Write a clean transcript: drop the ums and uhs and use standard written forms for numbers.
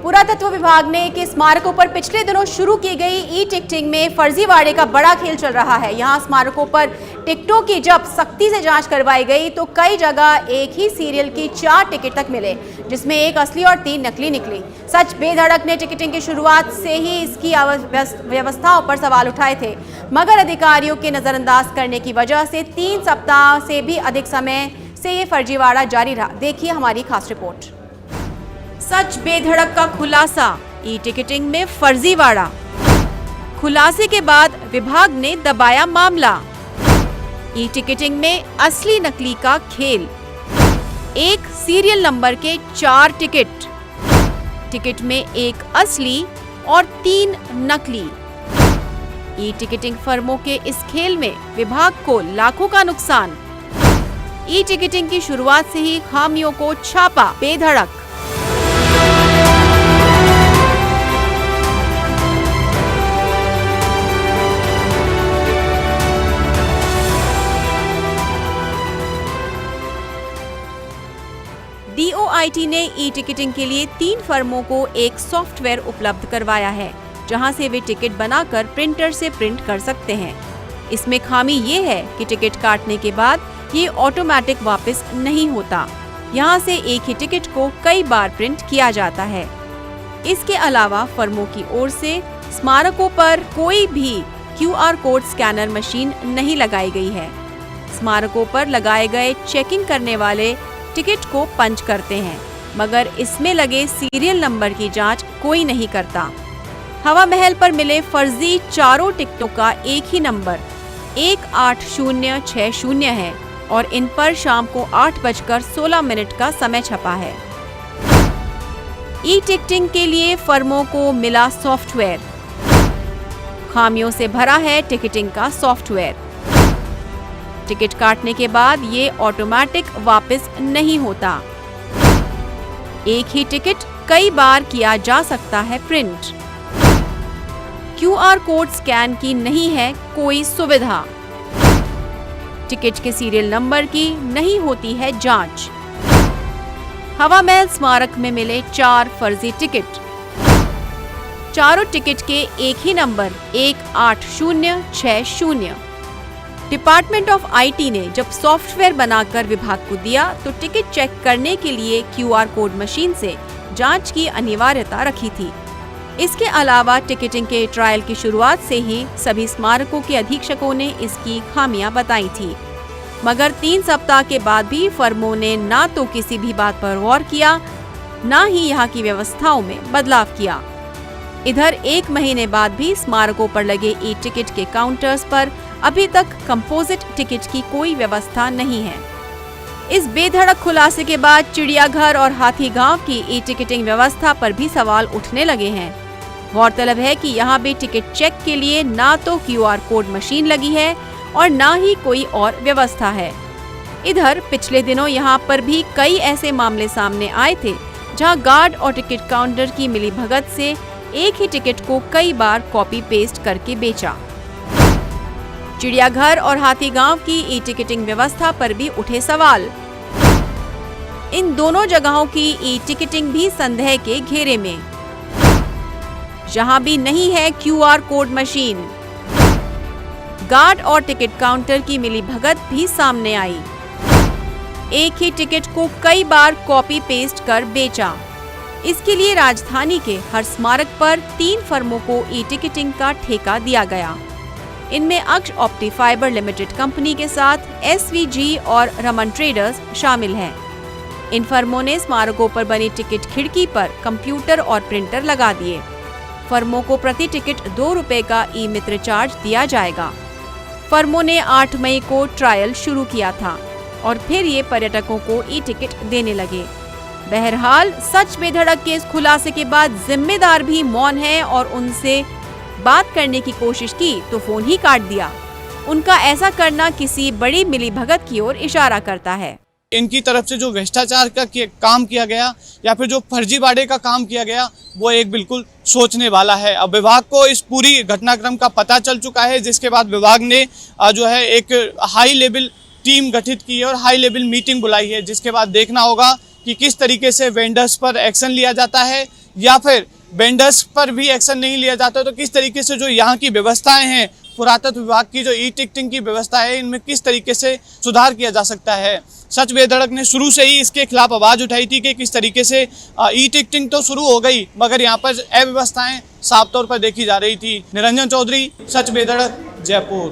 पुरातत्व विभाग ने कि स्मारकों पर पिछले दिनों शुरू की गई ई टिकटिंग में फर्जीवाड़े का बड़ा खेल चल रहा है। यहां स्मारकों पर टिकटों की जब सख्ती से जांच करवाई गई तो कई जगह एक ही सीरियल की 4 टिकट तक मिले, जिसमें एक असली और 3 नकली निकली। सच बेधड़क ने टिकटिंग की शुरुआत से ही इसकी व्यवस्थाओं पर सवाल उठाए थे, मगर अधिकारियों के नजरअंदाज करने की वजह से 3 सप्ताह से भी अधिक समय से ये फर्जीवाड़ा जारी रहा। देखिए हमारी खास रिपोर्ट। सच बेधड़क का खुलासा, ई टिकटिंग में फर्जीवाड़ा। खुलासे के बाद विभाग ने दबाया मामला। ई टिकटिंग में असली नकली का खेल। एक सीरियल नंबर के 4 टिकट, टिकट में एक असली और 3 नकली। ई टिकटिंग फर्मों के इस खेल में विभाग को लाखों का नुकसान। ई टिकटिंग की शुरुआत से ही खामियों को छापा बेधड़क। DOIT ने ई टिकटिंग के लिए 3 फर्मों को एक सॉफ्टवेयर उपलब्ध करवाया है, जहां से वे टिकट बनाकर प्रिंटर से प्रिंट कर सकते हैं। इसमें खामी ये है कि टिकट काटने के बाद ये ऑटोमेटिक वापस नहीं होता। यहां से एक ही टिकट को कई बार प्रिंट किया जाता है। इसके अलावा फर्मों की ओर से स्मारकों पर कोई भी QR कोड स्कैनर मशीन नहीं लगाई गई है। स्मारकों पर लगाए गए चेकिंग करने वाले टिकट को पंच करते हैं, मगर इसमें लगे सीरियल नंबर की जांच कोई नहीं करता। हवा महल पर मिले फर्जी 4 टिकटों का एक ही नंबर 18060 है और इन पर शाम को 8:16 का समय छपा है। ई टिकटिंग के लिए फर्मों को मिला सॉफ्टवेयर। खामियों से भरा है टिकटिंग का सॉफ्टवेयर। टिकट काटने के बाद ये ऑटोमेटिक वापस नहीं होता। एक ही टिकट कई बार किया जा सकता है प्रिंट। QR कोड स्कैन की नहीं है कोई सुविधा। टिकट के सीरियल नंबर की नहीं होती है जांच। हवा महल स्मारक में मिले 4 फर्जी टिकट। चारों टिकट के एक ही नंबर 18060। डिपार्टमेंट ऑफ IT ने जब सॉफ्टवेयर बनाकर विभाग को दिया तो टिकट चेक करने के लिए QR कोड मशीन से जांच की अनिवार्यता रखी थी। इसके अलावा टिकटिंग के ट्रायल की शुरुआत से ही सभी स्मारकों के अधीक्षकों ने इसकी खामियां बताई थी, मगर 3 सप्ताह के बाद भी फर्मों ने ना तो किसी भी बात पर गौर किया, ना ही यहाँ की व्यवस्थाओं में बदलाव किया। इधर 1 महीने बाद भी स्मारकों पर लगे ई टिकट के काउंटर्स पर अभी तक कंपोजिट टिकट की कोई व्यवस्था नहीं है। इस बेधड़क खुलासे के बाद चिड़ियाघर और हाथीगांव की ई टिकटिंग व्यवस्था पर भी सवाल उठने लगे हैं। गौरतलब है कि यहाँ भी टिकट चेक के लिए ना तो QR कोड मशीन लगी है और ना ही कोई और व्यवस्था है। इधर पिछले दिनों यहाँ पर भी कई ऐसे मामले सामने आए थे जहाँ गार्ड और टिकट काउंटर की मिलीभगत से एक ही टिकट को कई बार कॉपी पेस्ट करके बेचा। चिड़ियाघर और हाथीगांव की ई टिकटिंग व्यवस्था पर भी उठे सवाल। इन दोनों जगहों की ई टिकटिंग भी संदेह के घेरे में। जहां भी नहीं है QR कोड मशीन। गार्ड और टिकट काउंटर की मिलीभगत भी सामने आई। एक ही टिकट को कई बार कॉपी पेस्ट कर बेचा। इसके लिए राजधानी के हर स्मारक पर 3 फर्मों को ई टिकटिंग का ठेका दिया गया। इनमें अक्ष ऑप्टी फाइबर लिमिटेड कंपनी के साथ SVG और रमन ट्रेडर्स शामिल हैं। इन फर्मों ने स्मारकों पर बनी टिकट खिड़की पर कंप्यूटर और प्रिंटर लगा दिए। फर्मों को प्रति टिकट 2 रुपए का ई मित्र चार्ज दिया जाएगा। फर्मों ने 8 मई को ट्रायल शुरू किया था और फिर ये पर्यटकों को ई टिकट देने लगे। बहरहाल सच बेधड़क के इस खुलासे के बाद जिम्मेदार भी मौन है और उनसे बात करने की कोशिश की तो फोन ही काट दिया। उनका ऐसा करना किसी बड़ी मिलीभगत की ओर इशारा करता है। इनकी तरफ से जो भ्रष्टाचार का काम किया गया या फिर जो फर्जीवाड़े का काम किया गया वो एक बिल्कुल सोचने वाला है। अब विभाग को इस पूरी घटनाक्रम का पता चल चुका है, जिसके बाद विभाग ने जो है एक हाई लेवल टीम गठित की है और हाई लेवल मीटिंग बुलाई है, जिसके बाद देखना होगा कि किस तरीके से वेंडर्स पर एक्शन लिया जाता है या फिर वेंडर्स पर भी एक्शन नहीं लिया जाता, तो किस तरीके से जो यहाँ की व्यवस्थाएं हैं, पुरातत्व विभाग की जो ई टिकटिंग की व्यवस्था है, इनमें किस तरीके से सुधार किया जा सकता है। सच बेधड़क ने शुरू से ही इसके खिलाफ आवाज़ उठाई थी कि किस तरीके से ई टिकटिंग तो शुरू हो गई मगर यहाँ पर अव्यवस्थाएं साफ तौर पर देखी जा रही थी। निरंजन चौधरी, सच बेधड़क, जयपुर।